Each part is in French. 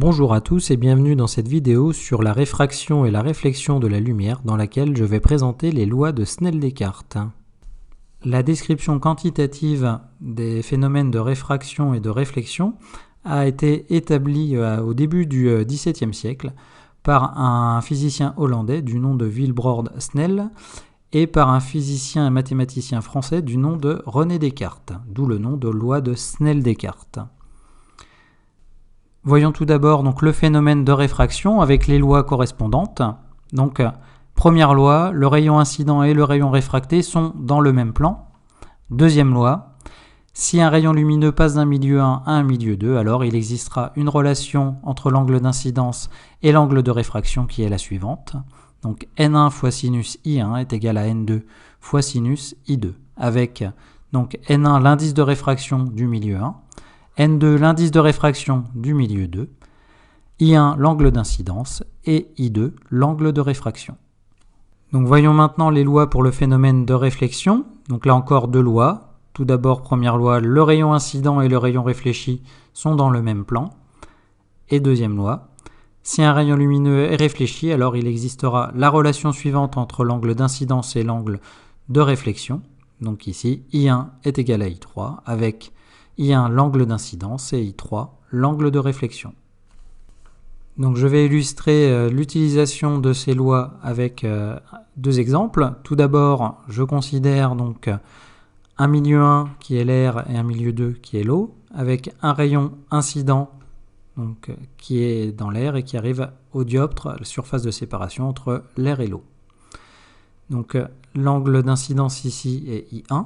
Bonjour à tous et bienvenue dans cette vidéo sur la réfraction et la réflexion de la lumière dans laquelle je vais présenter les lois de Snell-Descartes. La description quantitative des phénomènes de réfraction et de réflexion a été établie au début du XVIIe siècle par un physicien hollandais du nom de Wilbrord Snell et par un physicien et mathématicien français du nom de René Descartes, d'où le nom de loi de Snell-Descartes. Voyons tout d'abord donc le phénomène de réfraction avec les lois correspondantes. Donc, première loi, le rayon incident et le rayon réfracté sont dans le même plan. Deuxième loi, si un rayon lumineux passe d'un milieu 1 à un milieu 2, alors il existera une relation entre l'angle d'incidence et l'angle de réfraction qui est la suivante. Donc N1 fois sinus I1 est égal à N2 fois sinus I2, avec donc N1 l'indice de réfraction du milieu 1, N2 l'indice de réfraction du milieu 2, I1 l'angle d'incidence et I2 l'angle de réfraction. Donc voyons maintenant les lois pour le phénomène de réflexion. Donc là encore deux lois. Tout d'abord, première loi, le rayon incident et le rayon réfléchi sont dans le même plan. Et deuxième loi, si un rayon lumineux est réfléchi, alors il existera la relation suivante entre l'angle d'incidence et l'angle de réflexion. Donc ici, I1 est égal à I3 avec I1 l'angle d'incidence et I3 l'angle de réflexion. Donc je vais illustrer l'utilisation de ces lois avec deux exemples. Tout d'abord, je considère donc un milieu 1 qui est l'air et un milieu 2 qui est l'eau, avec un rayon incident donc, qui est dans l'air et qui arrive au dioptre, à la surface de séparation entre l'air et l'eau. Donc l'angle d'incidence ici est I1.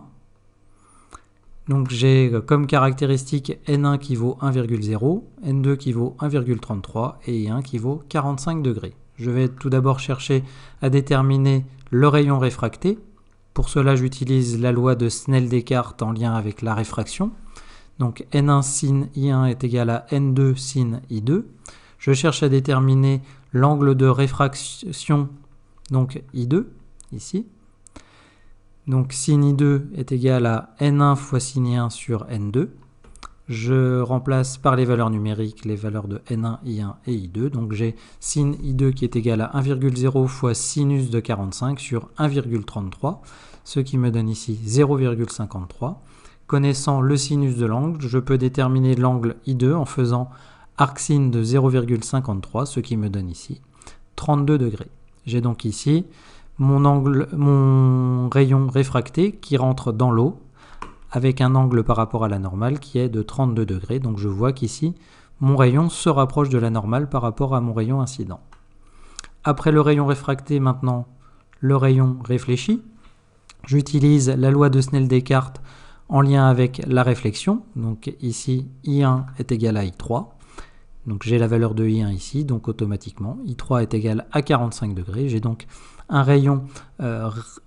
Donc j'ai comme caractéristique N1 qui vaut 1,0, N2 qui vaut 1,33 et I1 qui vaut 45 degrés. Je vais tout d'abord chercher à déterminer le rayon réfracté. Pour cela, j'utilise la loi de Snell-Descartes en lien avec la réfraction. Donc N1 sin I1 est égal à N2 sin I2. Je cherche à déterminer l'angle de réfraction, donc I2, ici. Donc sin I2 est égal à N1 fois sin I1 sur N2. Je remplace par les valeurs numériques les valeurs de N1, I1 et I2. Donc j'ai sin I2 qui est égal à 1,0 fois sinus de 45 sur 1,33, ce qui me donne ici 0,53. Connaissant le sinus de l'angle, je peux déterminer l'angle I2 en faisant arcsin de 0,53, ce qui me donne ici 32 degrés. J'ai donc ici mon rayon réfracté qui rentre dans l'eau avec un angle par rapport à la normale qui est de 32 degrés. Donc je vois qu'ici, mon rayon se rapproche de la normale par rapport à mon rayon incident. Après le rayon réfracté, maintenant, le rayon réfléchi. J'utilise la loi de Snell-Descartes en lien avec la réflexion. Donc ici, I1 est égal à I3. Donc j'ai la valeur de I1 ici, donc automatiquement, I3 est égal à 45 degrés. J'ai donc un rayon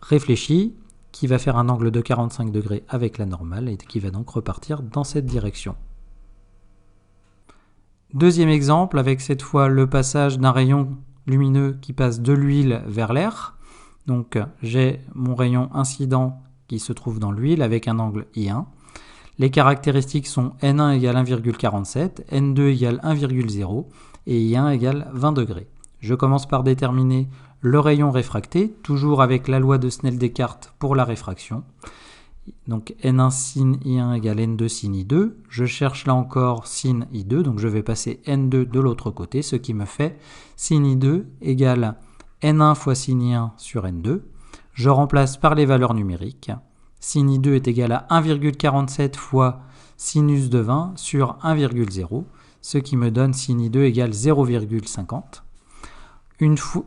réfléchi qui va faire un angle de 45 degrés avec la normale et qui va donc repartir dans cette direction. Deuxième exemple, avec cette fois le passage d'un rayon lumineux qui passe de l'huile vers l'air. Donc j'ai mon rayon incident qui se trouve dans l'huile avec un angle I1. Les caractéristiques sont N1 égale 1,47, N2 égale 1,0 et I1 égale 20 degrés. Je commence par déterminer le rayon réfracté, toujours avec la loi de Snell-Descartes pour la réfraction. Donc N1 sin I1 égale N2 sin I2. Je cherche là encore sin I2, donc je vais passer N2 de l'autre côté, ce qui me fait sin I2 égale N1 fois sin I1 sur N2. Je remplace par les valeurs numériques. Sin I2 est égal à 1,47 fois sinus de 20 sur 1,0, ce qui me donne sin I2 égale 0,50.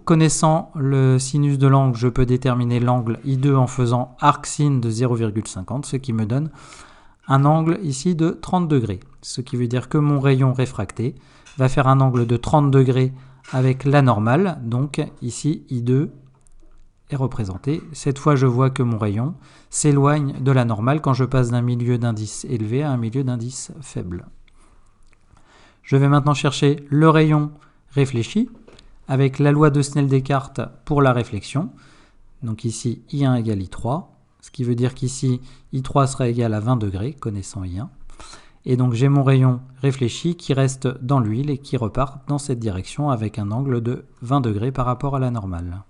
Connaissant le sinus de l'angle, je peux déterminer l'angle I2 en faisant arcsin de 0,50, ce qui me donne un angle ici de 30 degrés. Ce qui veut dire que mon rayon réfracté va faire un angle de 30 degrés avec la normale. Donc ici, I2 est représenté. Cette fois, je vois que mon rayon s'éloigne de la normale quand je passe d'un milieu d'indice élevé à un milieu d'indice faible. Je vais maintenant chercher le rayon réfléchi avec la loi de Snell-Descartes pour la réflexion. Donc ici, I1 égale I3, ce qui veut dire qu'ici, I3 sera égal à 20 degrés, connaissant I1. Et donc j'ai mon rayon réfléchi qui reste dans l'huile et qui repart dans cette direction avec un angle de 20 degrés par rapport à la normale.